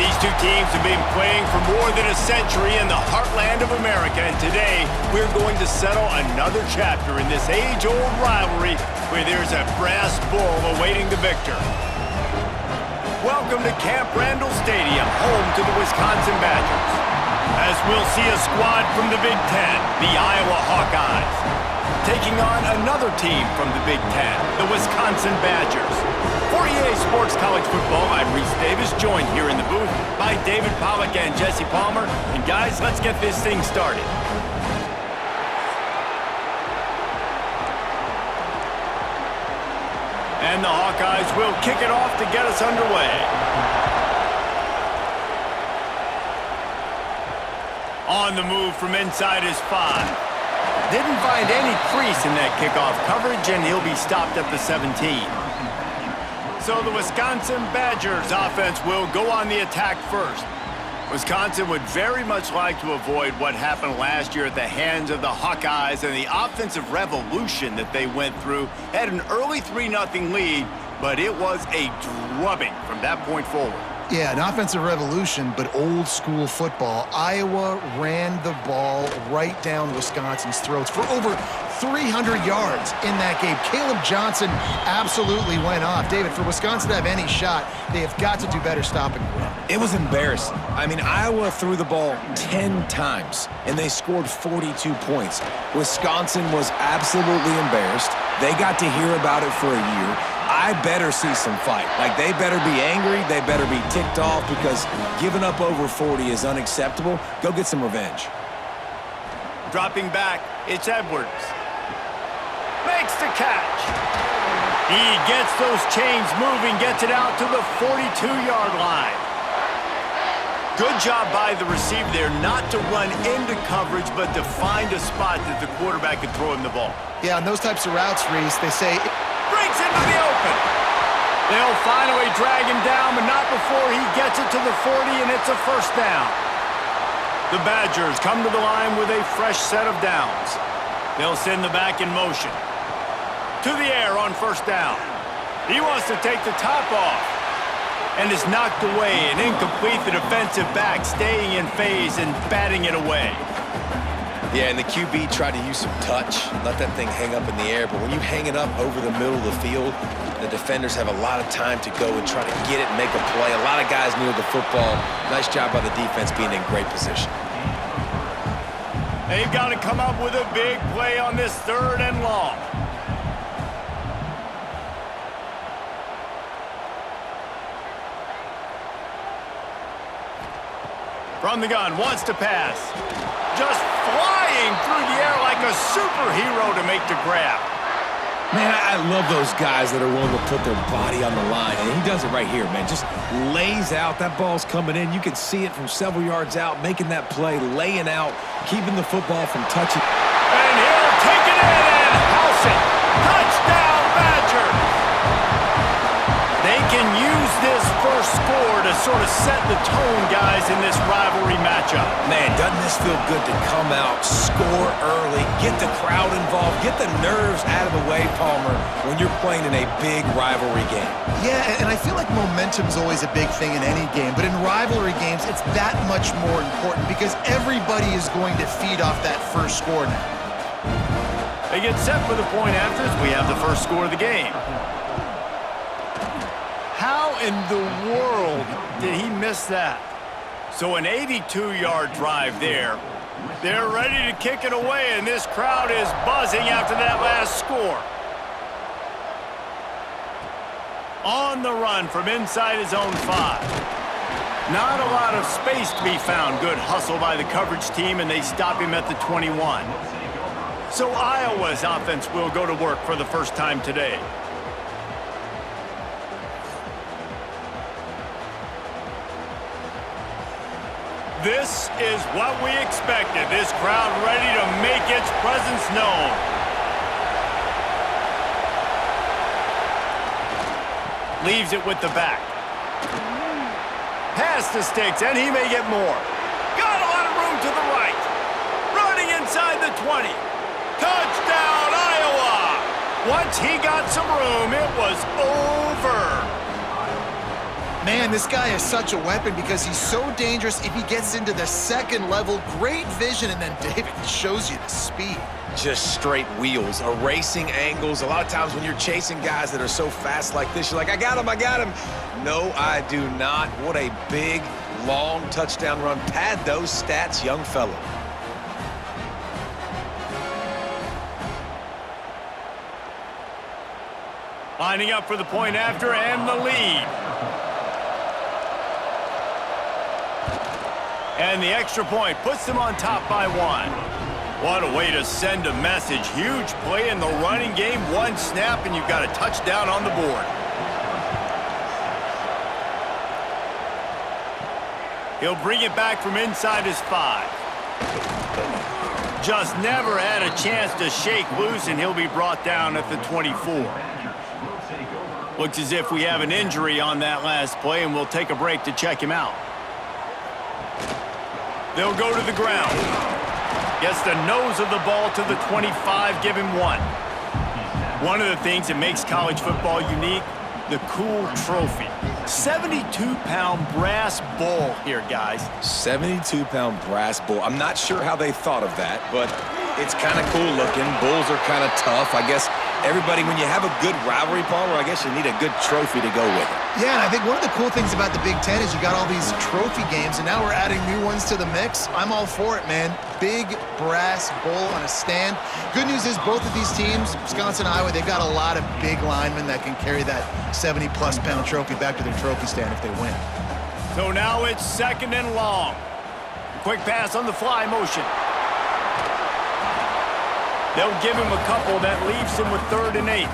These two teams have been playing for more than a century in the heartland of America, and today we're going to settle another chapter in this age-old rivalry where there's a brass bull awaiting the victor. Welcome to Camp Randall Stadium, home to the Wisconsin Badgers, as we'll see a squad from the Big Ten, the Iowa Hawkeyes, taking on another team from the Big Ten, the Wisconsin Badgers. For EA Sports College Football, I'm Reese Davis, joined here in the booth by David Pollack and Jesse Palmer. And guys, let's get this thing started. And the Hawkeyes will kick it off to get us underway. On the move from inside his 5. Didn't find any crease in that kickoff coverage, and he'll be stopped at the 17. So the Wisconsin Badgers offense will go on the attack first. Wisconsin would very much like to avoid what happened last year at the hands of the Hawkeyes and the offensive revolution that they went through. Had an early 3-0 lead, but it was a drubbing from that point forward. Yeah, an offensive revolution, but old school football. Iowa ran the ball right down Wisconsin's throats for over 300 yards in that game. Caleb Johnson absolutely went off. David, for Wisconsin to have any shot, they have got to do better stopping the run. It was embarrassing. I mean, Iowa threw the ball 10 times, and they scored 42 points. Wisconsin was absolutely embarrassed. They got to hear about it for a year. I better see some fight. Like, they better be angry. They better be ticked off because giving up over 40 is unacceptable. Go get some revenge. Dropping back, it's Edwards. Makes the catch. He gets those chains moving, gets it out to the 42-yard line. Good job by the receiver there not to run into coverage, but to find a spot that the quarterback could throw him the ball. Yeah, on those types of routes, Reese, they say... Breaks into the open. They'll finally drag him down, but not before he gets it to the 40, and it's a first down. The Badgers come to the line with a fresh set of downs. They'll send the back in motion. To the air on first down. He wants to take the top off. And is knocked away and incomplete. The defensive back staying in phase and batting it away. Yeah, and the QB tried to use some touch, let that thing hang up in the air. But when you hang it up over the middle of the field, the defenders have a lot of time to go and try to get it and make a play. A lot of guys near the football. Nice job by the defense being in great position. They've got to come up with a big play on this 3rd and long. From the gun, wants to pass. Just flying through the air like a superhero to make the grab. Man, I love those guys that are willing to put their body on the line. And he does it right here, man. Just lays out. That ball's coming in. You can see it from several yards out, making that play, laying out, keeping the football from touching. And he'll take it in and house it. Touchdown, Badgers! They can use this first score to sort of set the tone, guys, in this rivalry matchup. Man, doesn't this feel good to come out, score early, get the crowd involved, get the nerves out of the way, Palmer, when you're playing in a big rivalry game? Yeah, and I feel like momentum's always a big thing in any game, but in rivalry games, it's that much more important because everybody is going to feed off that first score now. They get set for the point after as we have the first score of the game. How in the world did he miss that? So an 82-yard drive there. They're ready to kick it away, and this crowd is buzzing after that last score. On the run from inside his own 5. Not a lot of space to be found. Good hustle by the coverage team, and they stop him at the 21. So Iowa's offense will go to work for the first time today. This is what we expected. This crowd ready to make its presence known. Leaves it with the back. Pass to Sticks, and he may get more. Got a lot of room to the right. Running inside the 20. Touchdown, Iowa! Once he got some room, it was over. Man, this guy is such a weapon because he's so dangerous if he gets into the second level. Great vision, and then David shows you the speed. Just straight wheels, erasing angles. A lot of times when you're chasing guys that are so fast like this, you're like, I got him, I got him. No, I do not. What a big, long touchdown run. Pad those stats, young fella. Lining up for the point after and the lead. And the extra point puts them on top by 1. What a way to send a message. Huge play in the running game. One snap and you've got a touchdown on the board. He'll bring it back from inside his 5. Just never had a chance to shake loose, and he'll be brought down at the 24. Looks as if we have an injury on that last play, and we'll take a break to check him out. They'll go to the ground. Gets the nose of the ball to the 25, give him 1. One of the things that makes college football unique, the cool trophy. 72-pound brass ball here, guys. 72-pound brass bull. I'm not sure how they thought of that, but it's kind of cool looking. Bulls are kind of tough. I guess everybody, when you have a good rivalry, Palmer, I guess you need a good trophy to go with it. Yeah, and I think one of the cool things about the Big Ten is you got all these trophy games, and now we're adding new ones to the mix. I'm all for it, man. Big brass bull on a stand. Good news is both of these teams, Wisconsin and Iowa, they've got a lot of big linemen that can carry that 70-plus pound trophy back to their trophy stand if they win. So now it's 2nd and long. Quick pass on the fly motion. They'll give him a couple that leaves him with 3rd and 8.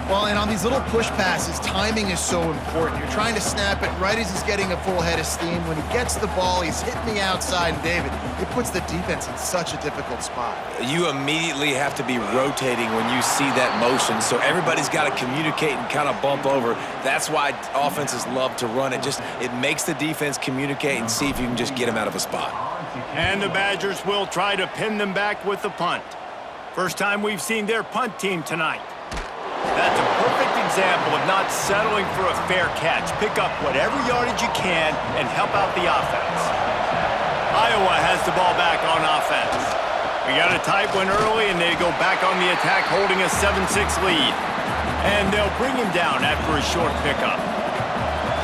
Well, and on these little push passes, timing is so important. You're trying to snap it right as he's getting a full head of steam. When he gets the ball, he's hitting the outside, and David, it puts the defense in such a difficult spot. You immediately have to be rotating when you see that motion, so everybody's got to communicate and kind of bump over. That's why offenses love to run it. It makes the defense communicate and see if you can just get him out of a spot. And the Badgers will try to pin them back with the punt. First time we've seen their punt team tonight. That's a perfect example of not settling for a fair catch. Pick up whatever yardage you can and help out the offense. Iowa has the ball back on offense. We got a tight one early, and they go back on the attack, holding a 7-6 lead. And they'll bring him down after a short pickup.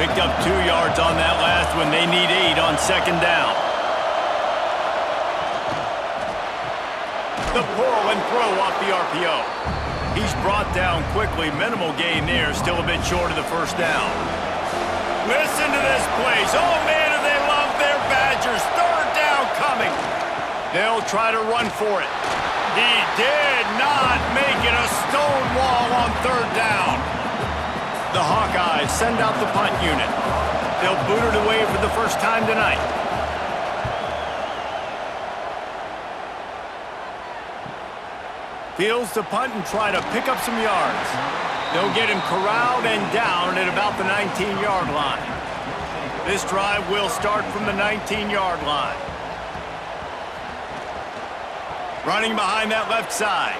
Picked up 2 yards on that last one. They need 8 on 2nd down. The pull and throw off the RPO. He's brought down quickly. Minimal gain there. Still a bit short of the 1st down. Listen to this place. Oh, man, do they love their Badgers. 3rd down coming. They'll try to run for it. He did not make it a stone wall on 3rd down. The Hawkeyes send out the punt unit. They'll boot it away for the first time tonight. Fields to punt and try to pick up some yards. They'll get him corralled and down at about the 19-yard line. This drive will start from the 19-yard line. Running behind that left side.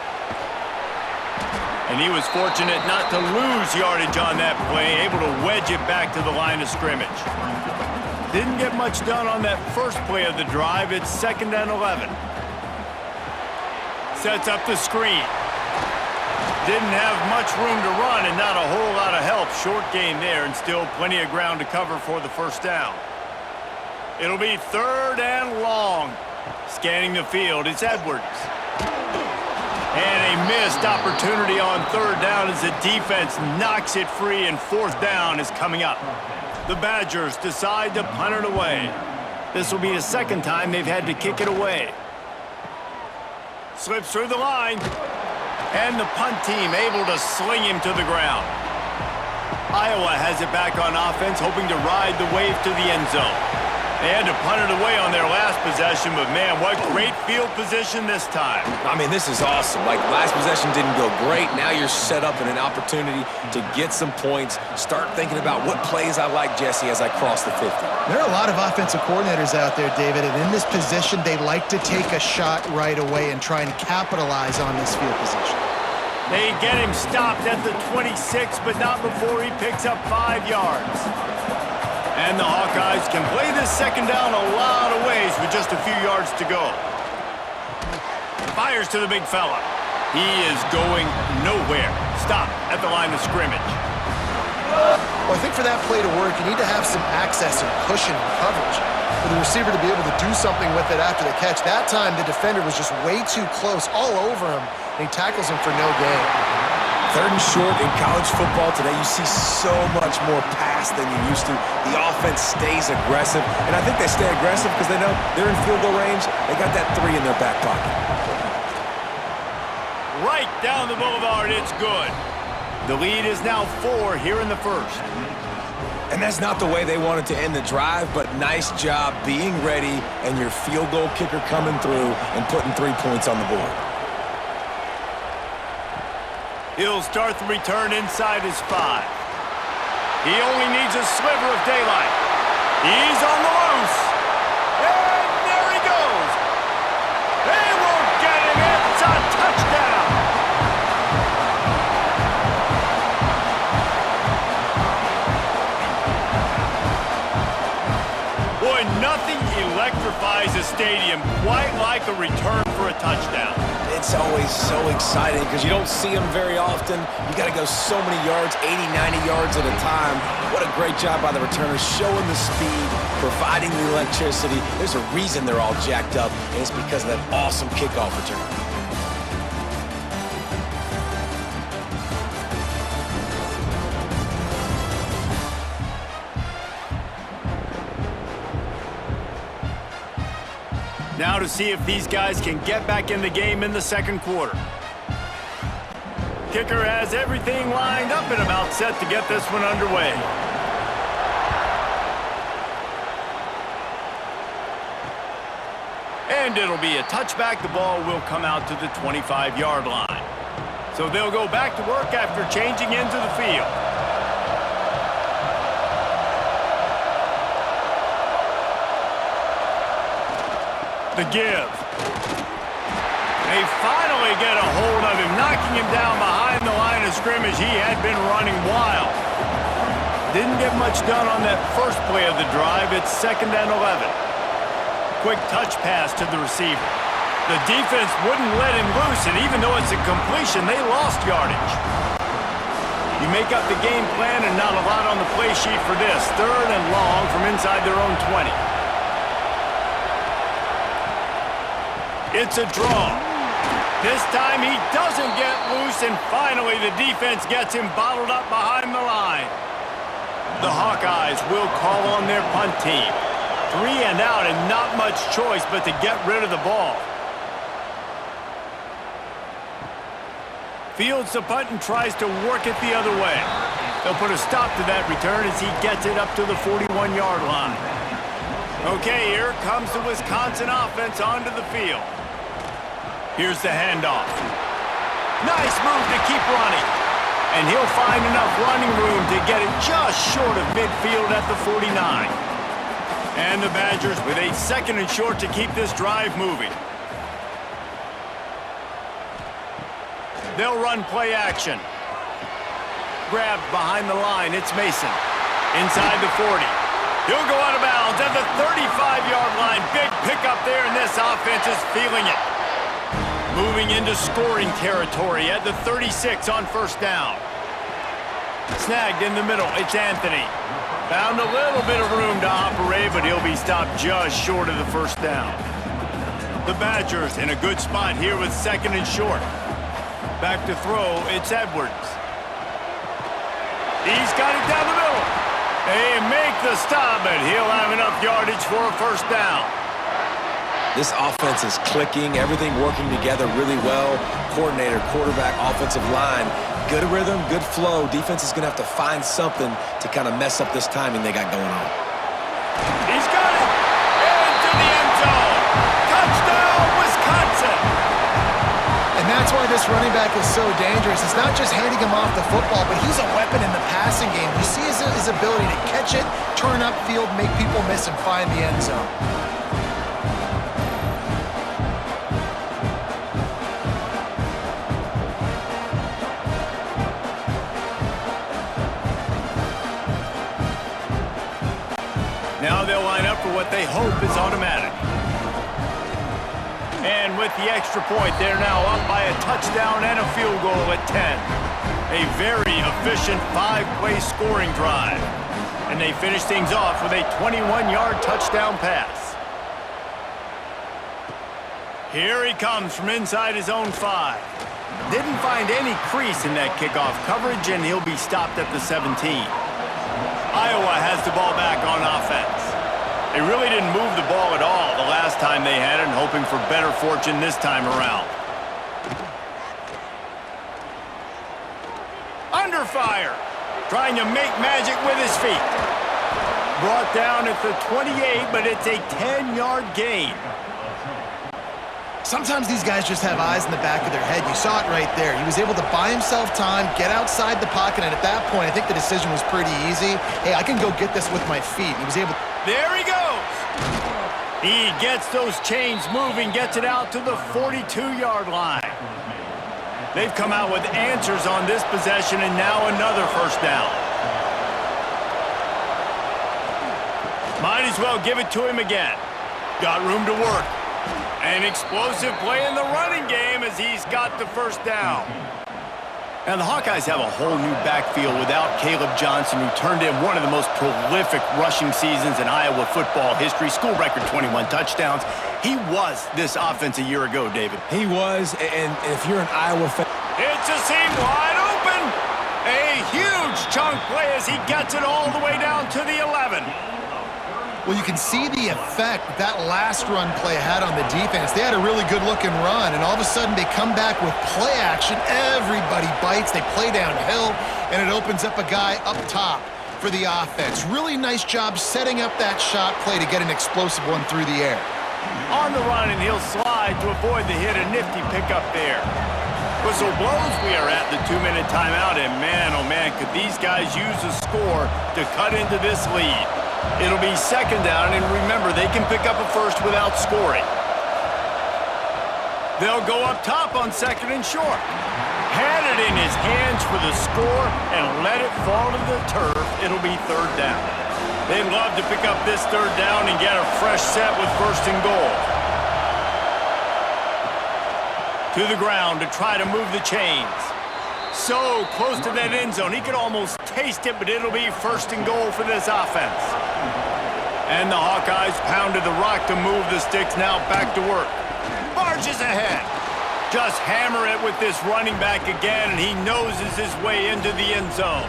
And he was fortunate not to lose yardage on that play, able to wedge it back to the line of scrimmage. Didn't get much done on that first play of the drive. It's 2nd and 11. Sets up the screen. Didn't have much room to run and not a whole lot of help. Short gain there and still plenty of ground to cover for the 1st down. It'll be 3rd and long. Scanning the field, it's Edwards. And a missed opportunity on 3rd down as the defense knocks it free, and 4th down is coming up. The Badgers decide to punt it away. This will be the 2nd time they've had to kick it away. Slips through the line. And the punt team able to sling him to the ground. Iowa has it back on offense, hoping to ride the wave to the end zone. They had to punt it away on their last possession, but man, what great field position this time. I mean, this is awesome. Like, last possession didn't go great. Now you're set up in an opportunity to get some points. Start thinking about what plays I like, Jesse, as I cross the 50. There are a lot of offensive coordinators out there, David, and in this position, they like to take a shot right away and try and capitalize on this field position. They get him stopped at the 26, but not before he picks up 5 yards. And the Hawkeyes can play this second down a lot of ways with just a few yards to go. Fires to the big fella. He is going nowhere. Stopped at the line of scrimmage. Well, I think for that play to work, you need to have some access and cushion and coverage for the receiver to be able to do something with it after the catch. That time, the defender was just way too close, all over him, and he tackles him for no gain. 3rd and short in college football today, you see so much more pass than you used to. The offense stays aggressive, and I think they stay aggressive because they know they're in field goal range. They got that 3 in their back pocket. Right down the boulevard, it's good. The lead is now 4 here in the first. And that's not the way they wanted to end the drive, but nice job being ready and your field goal kicker coming through and putting 3 points on the board. He'll start the return inside his 5. He only needs a sliver of daylight. He's on the loose. And there he goes. They won't get him. It's a touchdown. Boy, nothing electrifies a stadium quite like a return for a touchdown. It's always so exciting because you don't see them very often. You got to go so many yards, 80, 90 yards at a time. What a great job by the returners, showing the speed, providing the electricity. There's a reason they're all jacked up, and it's because of that awesome kickoff return. Now to see if these guys can get back in the game in the second quarter. Kicker has everything lined up and about set to get this one underway. And it'll be a touchback. The ball will come out to the 25-yard line. So they'll go back to work after changing into the field. The give. They finally get a hold of him, knocking him down behind the line of scrimmage. He had been running wild. Didn't get much done on that first play of the drive. It's 2nd and 11. Quick touch pass to the receiver. The defense wouldn't let him loose, and even though it's a completion, they lost yardage. You make up the game plan and not a lot on the play sheet for this. 3rd and long from inside their own 20. It's a draw. This time he doesn't get loose, and finally the defense gets him bottled up behind the line. The Hawkeyes will call on their punt team. 3 and out and not much choice but to get rid of the ball. Fields the punt and tries to work it the other way. They'll put a stop to that return as he gets it up to the 41-yard line. Okay, here comes the Wisconsin offense onto the field. Here's the handoff. Nice move to keep running. And he'll find enough running room to get it just short of midfield at the 49. And the Badgers with a 2nd and short to keep this drive moving. They'll run play action. Grabbed behind the line, it's Mason. Inside the 40. He'll go out of bounds at the 35-yard line. Big pickup there, and this offense is feeling it. Moving into scoring territory at the 36 on 1st down. Snagged in the middle, it's Anthony. Found a little bit of room to operate, but he'll be stopped just short of the 1st down. The Badgers in a good spot here with 2nd and short. Back to throw, it's Edwards. He's got it down the middle. They make the stop, but he'll have enough yardage for a 1st down. This offense is clicking, everything working together really well. Coordinator, quarterback, offensive line, good rhythm, good flow. Defense is going to have to find something to kind of mess up this timing they got going on. He's got it! Into the end zone! Touchdown, Wisconsin! And that's why this running back is so dangerous. It's not just handing him off the football, but he's a weapon in the passing game. You see his ability to catch it, turn upfield, make people miss, and find the end zone. Now they'll line up for what they hope is automatic. And with the extra point, they're now up by a touchdown and a field goal at 10. A very efficient 5-play scoring drive. And they finish things off with a 21-yard touchdown pass. Here he comes from inside his own 5. Didn't find any crease in that kickoff coverage, and he'll be stopped at the 17. Iowa has the ball back on offense. They really didn't move the ball at all the last time they had it, and hoping for better fortune this time around. Under fire, trying to make magic with his feet. Brought down at the 28, but it's a 10-yard gain. Sometimes these guys just have eyes in the back of their head. You saw it right there. He was able to buy himself time, get outside the pocket, and at that point, I think the decision was pretty easy. Hey, I can go get this with my feet. He was able. There he goes. He gets those chains moving, gets it out to the 42-yard line. They've come out with answers on this possession, and now another first down. Might as well give it to him again. Got room to work. An explosive play in the running game as he's got the first down. Now, the Hawkeyes have a whole new backfield without Caleb Johnson, who turned in one of the most prolific rushing seasons in Iowa football history. School record 21 touchdowns. He was this offense a year ago, David. He was, and if you're an Iowa fan... It's a seam wide open. A huge chunk play as he gets it all the way down to the 11. Well, you can see the effect that last run play had on the defense. They had a really good-looking run, and all of a sudden they come back with play action. Everybody bites. They play downhill, and it opens up a guy up top for the offense. Really nice job setting up that shot play to get an explosive one through the air. On the run, and he'll slide to avoid the hit. A nifty pickup there. Whistle blows. We are at the 2-minute timeout, and man, oh man, could these guys use a score to cut into this lead. It'll be second down, and remember, they can pick up a first without scoring. They'll go up top on second and short. Had it in his hands for the score and let it fall to the turf. It'll be third down. They'd love to pick up this third down and get a fresh set with first and goal. To the ground to try to move the chains. So close to that end zone. He could almost taste it, but it'll be first and goal for this offense. And the Hawkeyes pounded the rock to move the sticks. Now back to work. Barges ahead. Just hammer it with this running back again, and he noses his way into the end zone.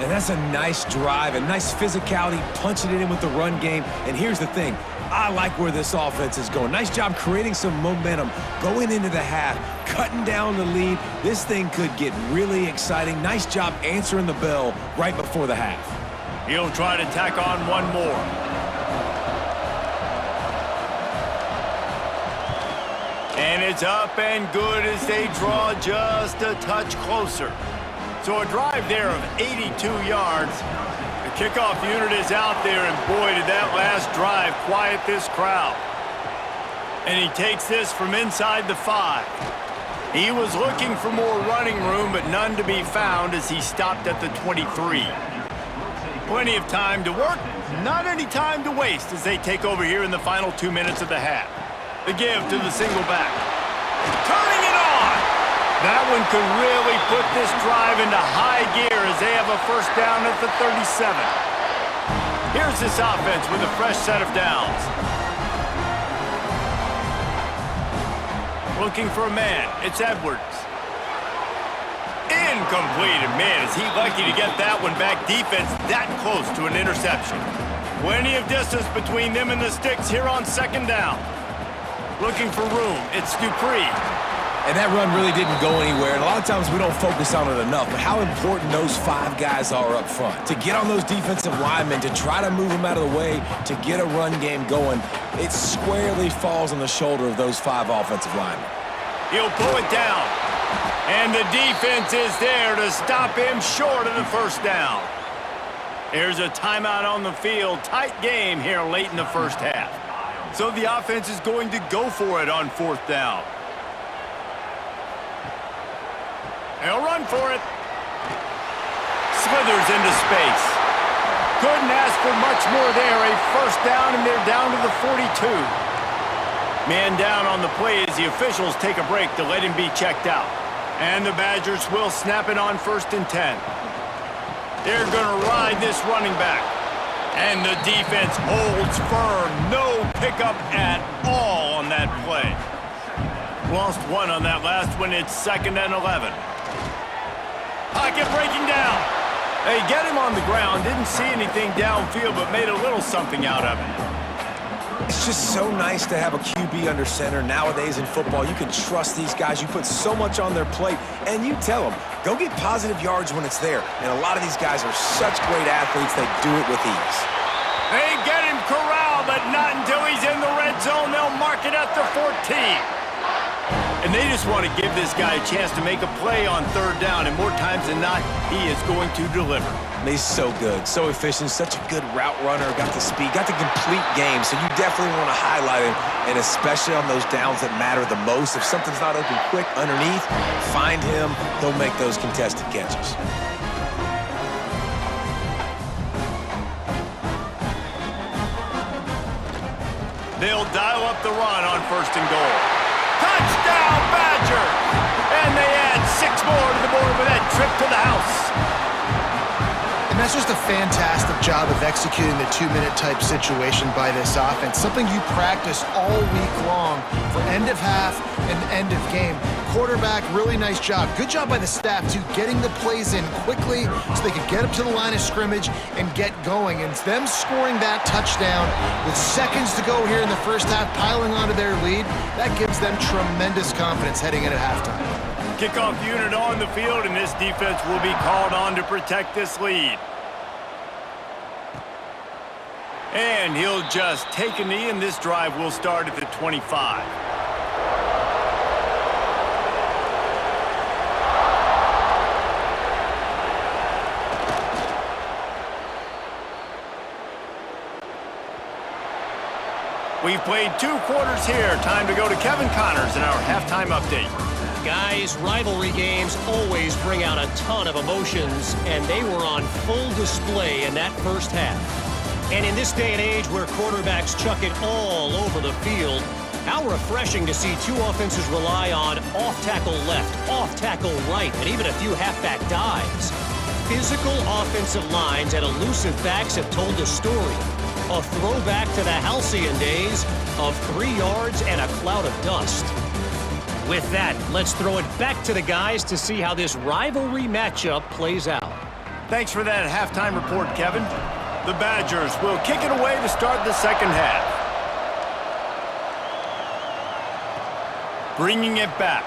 And that's a nice drive, a nice physicality, punching it in with the run game. And here's the thing. I like where this offense is going. Nice job creating some momentum, going into the half, cutting down the lead. This thing could get really exciting. Nice job answering the bell right before the half. He'll try to tack on one more. And it's up and good as they draw just a touch closer. So a drive there of 82 yards. The kickoff unit is out there, and boy, did that last drive quiet this crowd. And he takes this from inside the 5. He was looking for more running room, but none to be found as he stopped at the 23. Plenty of time to work, not any time to waste as they take over here in the final 2 minutes of the half. The give to the single back. Turning it on! That one could really put this drive into high gear as they have a first down at the 37. Here's this offense with a fresh set of downs. Looking for a man. It's Edwards. Incomplete. And man, is he lucky to get that one back. Defense that close to an interception. Plenty of distance between them and the sticks here on second down. Looking for room. It's Dupree. And that run really didn't go anywhere. And a lot of times we don't focus on it enough. But how important those 5 guys are up front. To get on those defensive linemen, to try to move them out of the way, to get a run game going, it squarely falls on the shoulder of those 5 offensive linemen. He'll pull it down. And the defense is there to stop him short of the first down. There's a timeout on the field. Tight game here late in the first half. So the offense is going to go for it on fourth down. They'll run for it. Slithers into space. Couldn't ask for much more there. A first down, and they're down to the 42. Man down on the play as the officials take a break to let him be checked out. And the Badgers will snap it on 1st and 10. They're going to ride this running back. And the defense holds firm. No pickup at all on that play. Lost one on that last one. It's 2nd and 11. Pocket breaking down. They get him on the ground. Didn't see anything downfield, but made a little something out of it. It's just so nice to have a QB under center. Nowadays in football, you can trust these guys. You put so much on their plate, and you tell them, go get positive yards when it's there. And a lot of these guys are such great athletes, they do it with ease. They get him corralled, but not until he's in the red zone. They'll mark it at the 14. And they just want to give this guy a chance to make a play on 3rd down, and more times than not, he is going to deliver. He's so good, so efficient, such a good route runner, got the speed, got the complete game, so you definitely want to highlight him, and especially on those downs that matter the most. If something's not open quick underneath, find him, he'll make those contested catches. They'll dial up the run on 1st and goal. Touchdown, Badgers! And they add 6 more to the board with that trip to the house. And that's just a fantastic job of executing the 2-minute type situation by this offense. Something you practice all week long for end of half and end of game. Quarterback, really nice job. Good job by the staff, too, getting the plays in quickly so they could get up to the line of scrimmage and get going. And them scoring that touchdown with seconds to go here in the first half, piling onto their lead, that gives them tremendous confidence heading in at halftime. Kickoff unit on the field, and this defense will be called on to protect this lead. And he'll just take a knee, and this drive will start at the 25. We've played 2 quarters here. Time to go to Kevin Connors in our halftime update. Guys, rivalry games always bring out a ton of emotions, and they were on full display in that first half. And in this day and age where quarterbacks chuck it all over the field, how refreshing to see 2 offenses rely on off-tackle left, off-tackle right, and even a few halfback dives. Physical offensive lines and elusive backs have told the story. A throwback to the halcyon days of 3 yards and a cloud of dust. With that, let's throw it back to the guys to see how this rivalry matchup plays out. Thanks for that halftime report, Kevin. The Badgers will kick it away to start the second half. Bringing it back.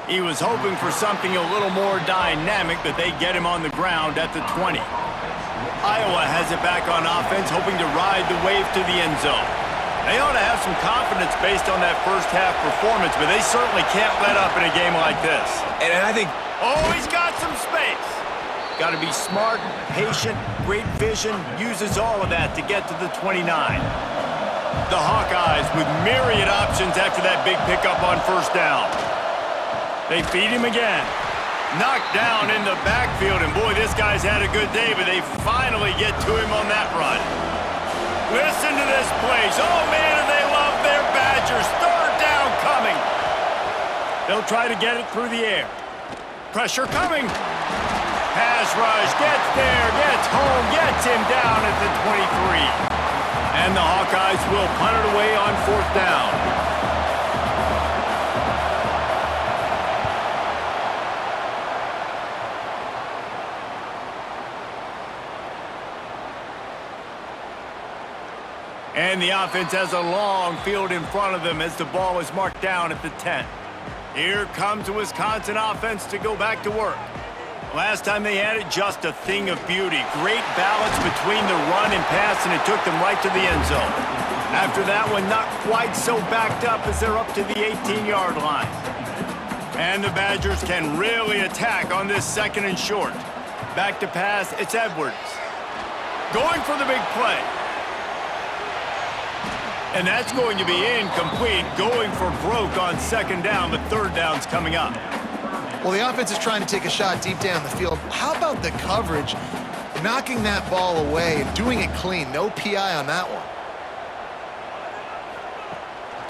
He was hoping for something a little more dynamic, but they get him on the ground at the 20. Iowa has it back on offense, hoping to ride the wave to the end zone. They ought to have some confidence based on that first half performance, but they certainly can't let up in a game like this. And I think... Oh, he's got some space. Got to be smart, patient, great vision, uses all of that to get to the 29. The Hawkeyes with myriad options after that big pickup on first down. They feed him again. Knocked down in the backfield, and boy, this guy's had a good day, but they finally get to him on that run. Listen to this place. Oh, man, and they love their Badgers. 3rd down coming. They'll try to get it through the air. Pressure coming. Pass rush, gets there, gets home, gets him down at the 23. And the Hawkeyes will punt it away on 4th down. And the offense has a long field in front of them as the ball is marked down at the 10. Here comes the Wisconsin offense to go back to work. Last time they had it, just a thing of beauty. Great balance between the run and pass, and it took them right to the end zone. After that one, not quite so backed up as they're up to the 18-yard line. And the Badgers can really attack on this 2nd and short. Back to pass, it's Edwards. Going for the big play. And that's going to be incomplete, going for broke on 2nd down, but 3rd down's coming up. Well, the offense is trying to take a shot deep down the field. How about the coverage? knocking that ball away and doing it clean. No PI on that one.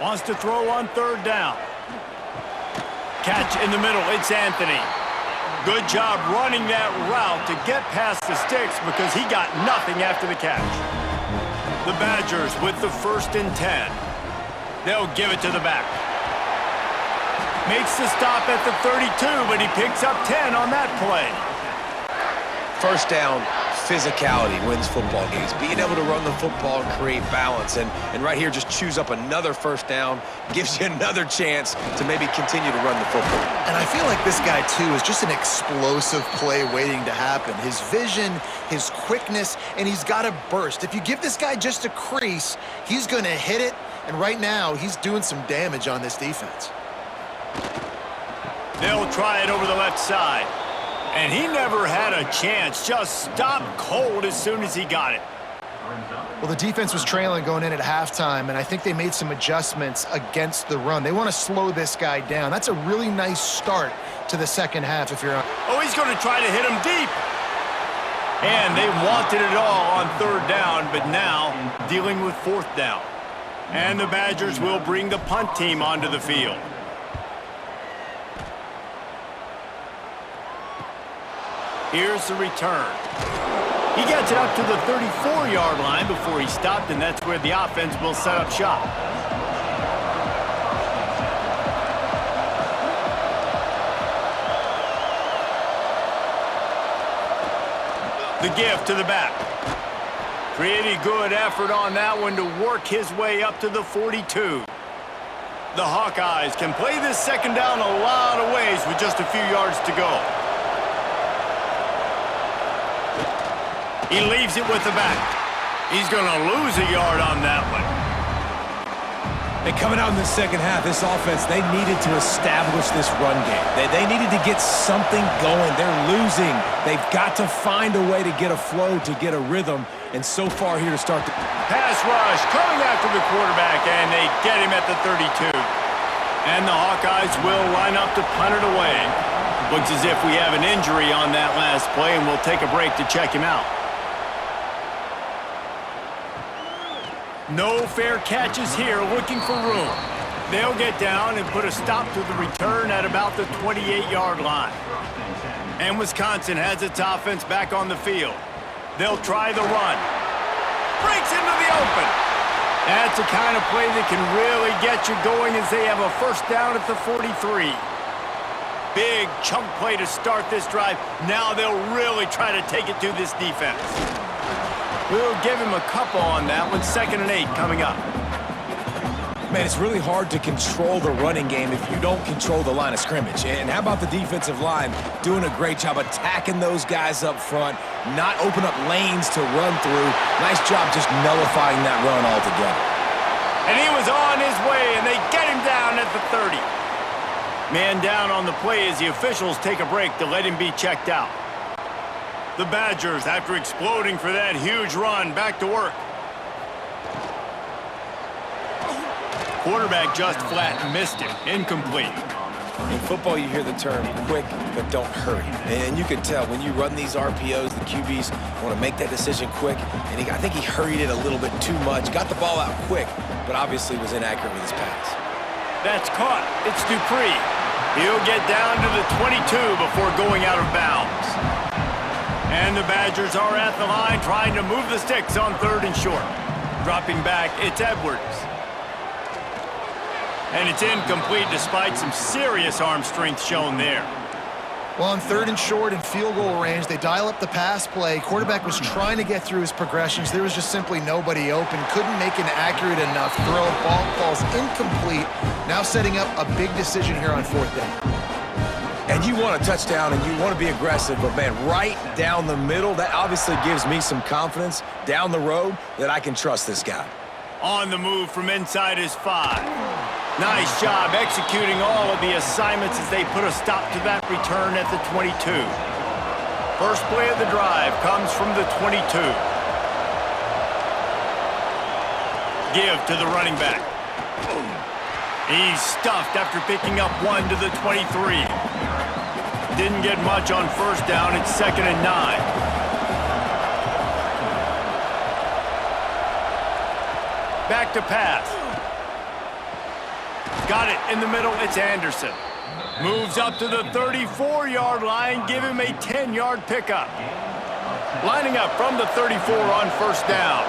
Wants to throw on third down. Catch in the middle. It's Anthony. Good job running that route to get past the sticks because he got nothing after the catch. The Badgers with the 1st and 10. They'll give it to the back. Makes the stop at the 32, but he picks up 10 on that play. First down, physicality wins football games. Being able to run the football and create balance. And right here, just choose up another first down, gives you another chance to maybe continue to run the football. And I feel like this guy, too, is just an explosive play waiting to happen. His vision, his quickness, and he's got a burst. If you give this guy just a crease, he's going to hit it. And right now, he's doing some damage on this defense. They'll try it over the left side. And he never had a chance. Just stopped cold as soon as he got it. Well, the defense was trailing going in at halftime, and I think they made some adjustments against the run. They want to slow this guy down. That's a really nice start to the second half if you're on. Oh, he's going to try to hit him deep. And they wanted it all on third down, but now dealing with fourth down. And the Badgers will bring the punt team onto the field. Here's the return. He gets it up to the 34-yard line before he stopped, and that's where the offense will set up shop. The give to the back. Pretty good effort on that one to work his way up to the 42. The Hawkeyes can play this second down a lot of ways with just a few yards to go. He leaves it with the back. He's going to lose a yard on that one. And coming out in the second half, this offense, they needed to establish this run game. They needed to get something going. They're losing. They've got to find a way to get a flow, to get a rhythm. And so far here to start the pass rush coming after the quarterback, and they get him at the 32. And the Hawkeyes will line up to punt it away. Looks as if we have an injury on that last play, and we'll take a break to check him out. No fair catches here, looking for room. They'll get down and put a stop to the return at about the 28-yard line. And Wisconsin has its offense back on the field. They'll try the run. Breaks into the open. That's the kind of play that can really get you going as they have a first down at the 43. Big chunk play to start this drive. Now they'll really try to take it to this defense. We'll give him a couple on that one. 2nd and 8 coming up. Man, it's really hard to control the running game if you don't control the line of scrimmage. And how about the defensive line doing a great job attacking those guys up front, not open up lanes to run through. Nice job just nullifying that run altogether. And he was on his way, and they get him down at the 30. Man down on the play as the officials take a break to let him be checked out. The Badgers, after exploding for that huge run, back to work. Quarterback just flat missed it. Incomplete. In football, you hear the term quick, but don't hurry. And you can tell when you run these RPOs, the QBs want to make that decision quick. And I think he hurried it a little bit too much. Got the ball out quick, but obviously was inaccurate with his pass. That's caught. It's Dupree. He'll get down to the 22 before going out of bounds. And the Badgers are at the line trying to move the sticks on 3rd and short. Dropping back, it's Edwards. And it's incomplete despite some serious arm strength shown there. Well, on 3rd and short and field goal range, they dial up the pass play. Quarterback was trying to get through his progressions. There was just simply nobody open. Couldn't make an accurate enough throw. Ball falls incomplete. Now setting up a big decision here on 4th down. And you want a touchdown and you want to be aggressive, but man, right down the middle, that obviously gives me some confidence down the road that I can trust this guy. On the move from inside his 5. Nice job executing all of the assignments as they put a stop to that return at the 22. First play of the drive comes from the 22. Give to the running back. He's stuffed after picking up 1 to the 23. Didn't get much on first down. It's 2nd and 9. Back to pass. Got it in the middle. It's Anderson. Moves up to the 34-yard line. Give him a 10-yard pickup. Lining up from the 34 on first down.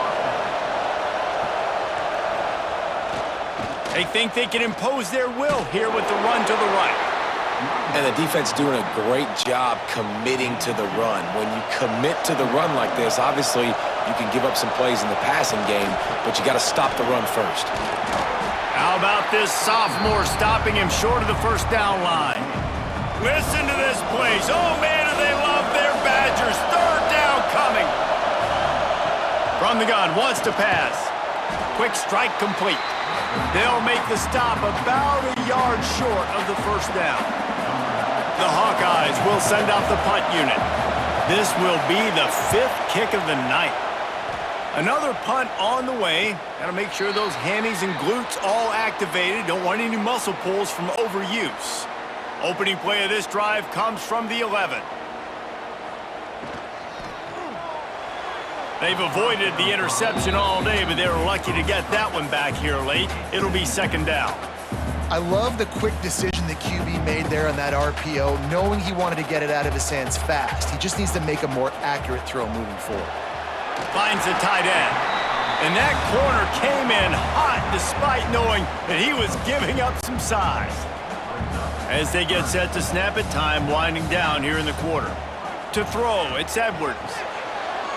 They think they can impose their will here with the run to the right. And the defense doing a great job committing to the run. When you commit to the run like this, obviously you can give up some plays in the passing game, but you got to stop the run first. How about this sophomore stopping him short of the first down line? Listen to this place. Oh, man, do they love their Badgers. Third down coming. From the gun, wants to pass. Quick strike complete. They'll make the stop about a yard short of the first down. The Hawkeyes will send out the punt unit. This will be the 5th kick of the night. Another punt on the way. Got to make sure those hammies and glutes all activated. Don't want any muscle pulls from overuse. Opening play of this drive comes from the 11. They've avoided the interception all day, but they were lucky to get that one back here late. It'll be second down. I love the quick decision the QB made there on that RPO, knowing he wanted to get it out of his hands fast. He just needs to make a more accurate throw moving forward. Finds the tight end. And that corner came in hot despite knowing that he was giving up some size. As they get set to snap it, time winding down here in the quarter. To throw, it's Edwards.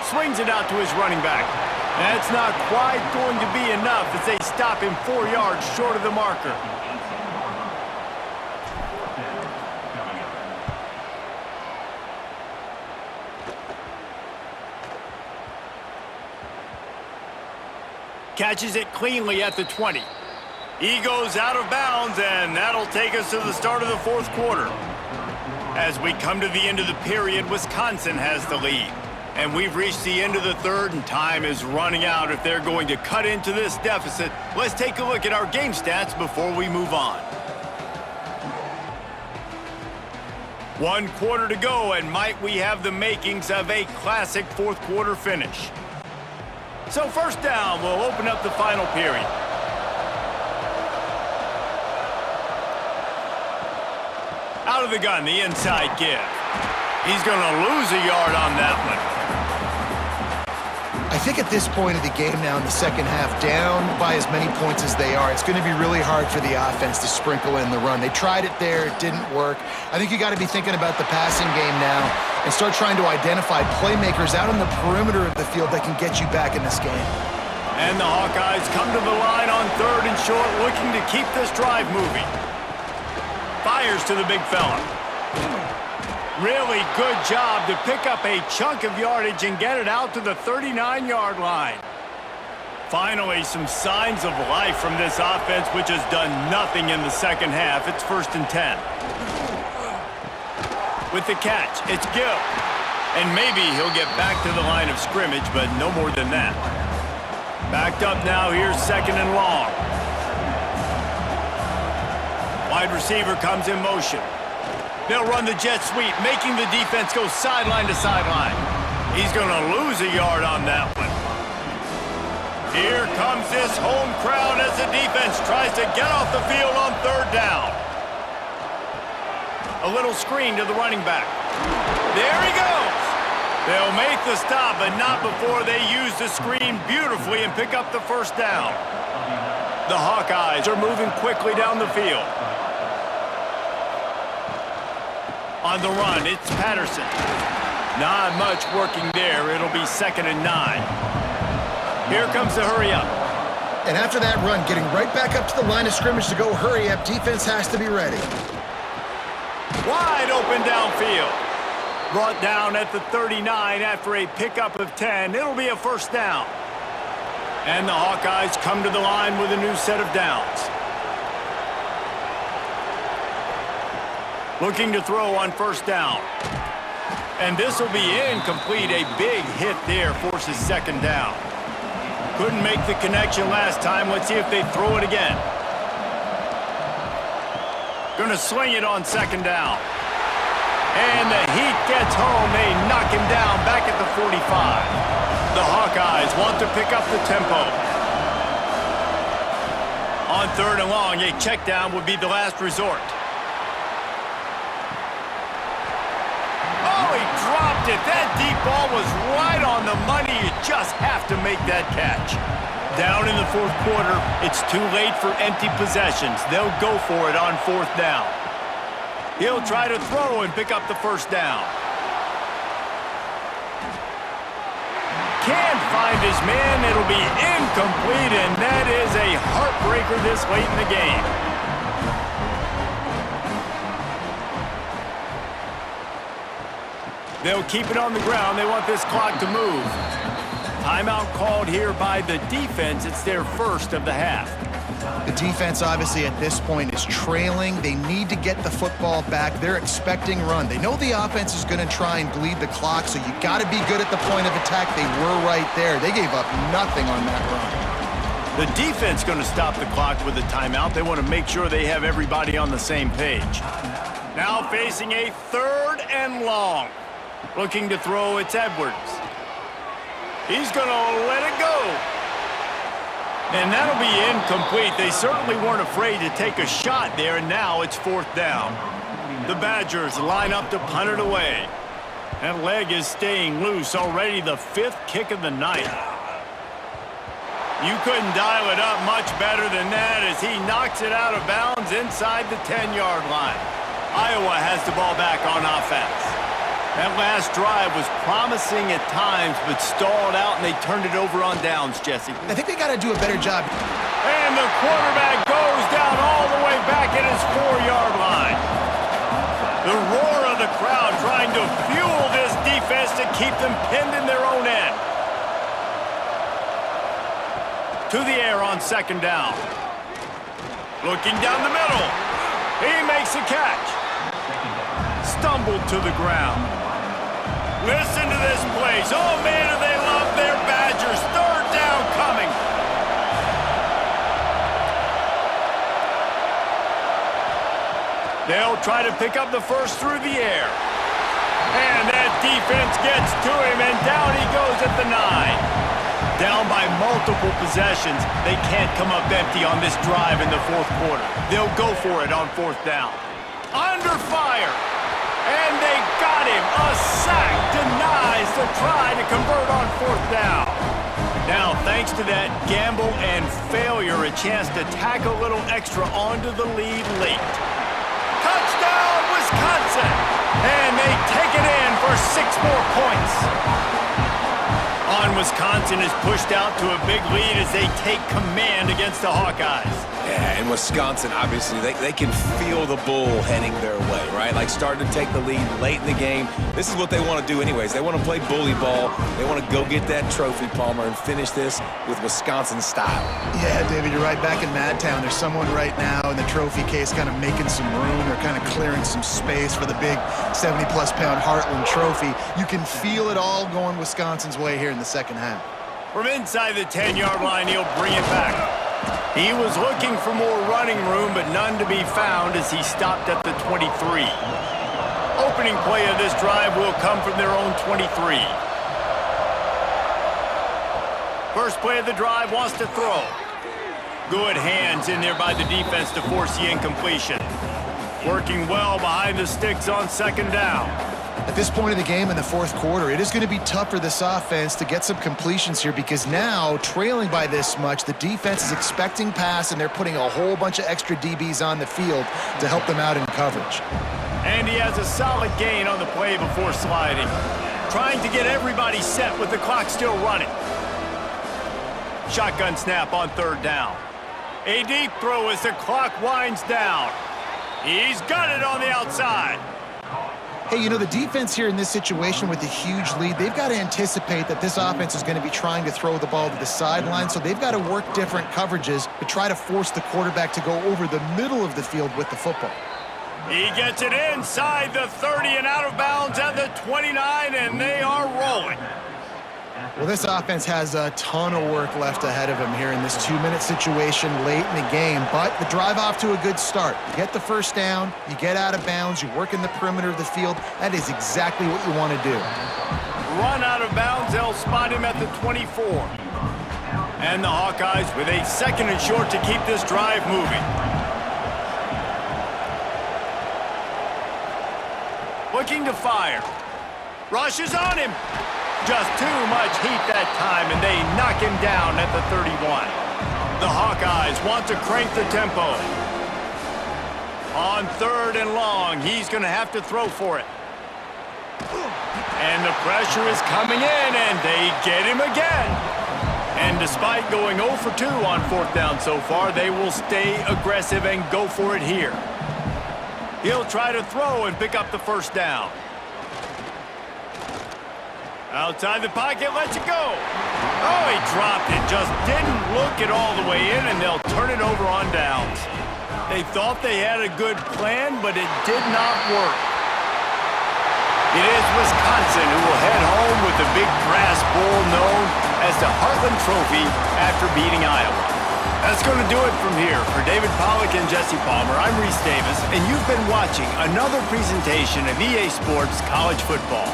Swings it out to his running back. That's not quite going to be enough as they stop him 4 yards short of the marker. Catches it cleanly at the 20. He goes out of bounds, and that'll take us to the start of the fourth quarter. As we come to the end of the period, Wisconsin has the lead. And we've reached the end of the third, and time is running out if they're going to cut into this deficit. Let's take a look at our game stats before we move on. 1 quarter to go, and might we have the makings of a classic fourth quarter finish. So first down will open up the final period. Out of the gun, the inside give. He's going to lose a yard on that one. I think at this point of the game now in the second half, down by as many points as they are, it's going to be really hard for the offense to sprinkle in the run. They tried it there. It didn't work. I think you got to be thinking about the passing game now and start trying to identify playmakers out on the perimeter of the field that can get you back in this game. And the Hawkeyes come to the line on third and short, looking to keep this drive moving. Fires to the big fella. Really good job to pick up a chunk of yardage and get it out to the 39-yard line. Finally, some signs of life from this offense, which has done nothing in the second half. It's 1st and 10. With the catch, it's Gill. And maybe he'll get back to the line of scrimmage, but no more than that. Backed up now, here's 2nd and long. Wide receiver comes in motion. They'll run the jet sweep, making the defense go sideline to sideline. He's going to lose a yard on that one. Here comes this home crowd as the defense tries to get off the field on third down. A little screen to the running back. There he goes. They'll make the stop, but not before they use the screen beautifully and pick up the first down. The Hawkeyes are moving quickly down the field. On the run, it's Patterson. Not much working there. It'll be 2nd and 9. Here comes the hurry up. And after that run, getting right back up to the line of scrimmage to go hurry up, defense has to be ready. Wide open downfield. Brought down at the 39 after a pickup of 10. It'll be a first down. And the Hawkeyes come to the line with a new set of downs. Looking to throw on first down. And this will be incomplete. A big hit there forces 2nd down. Couldn't make the connection last time. Let's see if they throw it again. Gonna sling it on 2nd down. And the heat gets home. They knock him down back at the 45. The Hawkeyes want to pick up the tempo. On 3rd and long, a check down would be the last resort. Oh, he dropped it. That deep ball was right on the money. You just have to make that catch. Down in the 4th quarter, it's too late for empty possessions. They'll go for it on 4th down. He'll try to throw and pick up the 1st down. Can't find his man. It'll be incomplete, and that is a heartbreaker this late in the game. They'll keep it on the ground. They want this clock to move. Timeout called here by the defense. It's their first of the half. The defense, obviously, at this point is trailing. They need to get the football back. They're expecting run. They know the offense is going to try and bleed the clock, so you got to be good at the point of attack. They were right there. They gave up nothing on that run. The defense going to stop the clock with a timeout. They want to make sure they have everybody on the same page. Now facing a 3rd and long. Looking to throw, it's Edwards. He's going to let it go. And that'll be incomplete. They certainly weren't afraid to take a shot there, and now it's 4th down. The Badgers line up to punt it away. That leg is staying loose. Already the 5th kick of the night. You couldn't dial it up much better than that as he knocks it out of bounds inside the 10-yard line. Iowa has the ball back on offense. That last drive was promising at times, but stalled out, and they turned it over on downs, Jesse. I think they got to do a better job. And the quarterback goes down all the way back at his 4-yard line. The roar of the crowd trying to fuel this defense to keep them pinned in their own end. To the air on 2nd down. Looking down the middle. He makes a catch. Stumbled to the ground. Listen to this place. Oh, man, do they love their Badgers. 3rd down coming. They'll try to pick up the 1st through the air. And that defense gets to him, and down he goes at the 9. Down by multiple possessions. They can't come up empty on this drive in the 4th quarter. They'll go for it on 4th down. Under fire. And they got him. A sack denies the try to convert on 4th down. Now, thanks to that gamble and failure, a chance to tack a little extra onto the lead late. Touchdown, Wisconsin! And they take it in for 6 more points. On Wisconsin is pushed out to a big lead as they take command against the Hawkeyes. Yeah, and Wisconsin, obviously, they can feel the bull heading their way, right? Like starting to take the lead late in the game. This is what they want to do anyways. They want to play bully ball. They want to go get that trophy, Palmer, and finish this with Wisconsin style. Yeah, David, you're right back in Madtown. There's someone right now in the trophy case kind of making some room. They're kind of clearing some space for the big 70-plus pound Heartland trophy. You can feel it all going Wisconsin's way here in the 2nd half. From inside the 10-yard line, he'll bring it back. He was looking for more running room, but none to be found as he stopped at the 23. Opening play of this drive will come from their own 23. First play of the drive wants to throw. Good hands in there by the defense to force the incompletion. Working well behind the sticks on 2nd down. At this point of the game in the 4th quarter, it is going to be tough for this offense to get some completions here because now, trailing by this much, the defense is expecting pass, and they're putting a whole bunch of extra DBs on the field to help them out in coverage. And he has a solid gain on the play before sliding. Trying to get everybody set with the clock still running. Shotgun snap on 3rd down. A deep throw as the clock winds down. He's got it on the outside. Hey, you know, the defense here in this situation with a huge lead, they've got to anticipate that this offense is going to be trying to throw the ball to the sideline, so they've got to work different coverages to try to force the quarterback to go over the middle of the field with the football. He gets it inside the 30 and out of bounds at the 29, and they are rolling. Well, this offense has a ton of work left ahead of them here in this 2-minute situation late in the game, but the drive off to a good start. You get the 1st down, you get out of bounds, you work in the perimeter of the field. That is exactly what you want to do. Run out of bounds, they'll spot him at the 24. And the Hawkeyes with a 2nd and short to keep this drive moving. Looking to fire. Rushes on him. Just too much heat that time, and they knock him down at the 31. The Hawkeyes want to crank the tempo. On 3rd and long, he's going to have to throw for it. And the pressure is coming in, and they get him again. And despite going 0 for 2 on 4th down so far, they will stay aggressive and go for it here. He'll try to throw and pick up the 1st down. Outside the pocket, lets it go. Oh, he dropped it. Just didn't look it all the way in, and they'll turn it over on downs. They thought they had a good plan, but it did not work. It is Wisconsin who will head home with the big brass bowl known as the Heartland Trophy after beating Iowa. That's going to do it from here. For David Pollack and Jesse Palmer, I'm Reese Davis, and you've been watching another presentation of EA Sports College Football.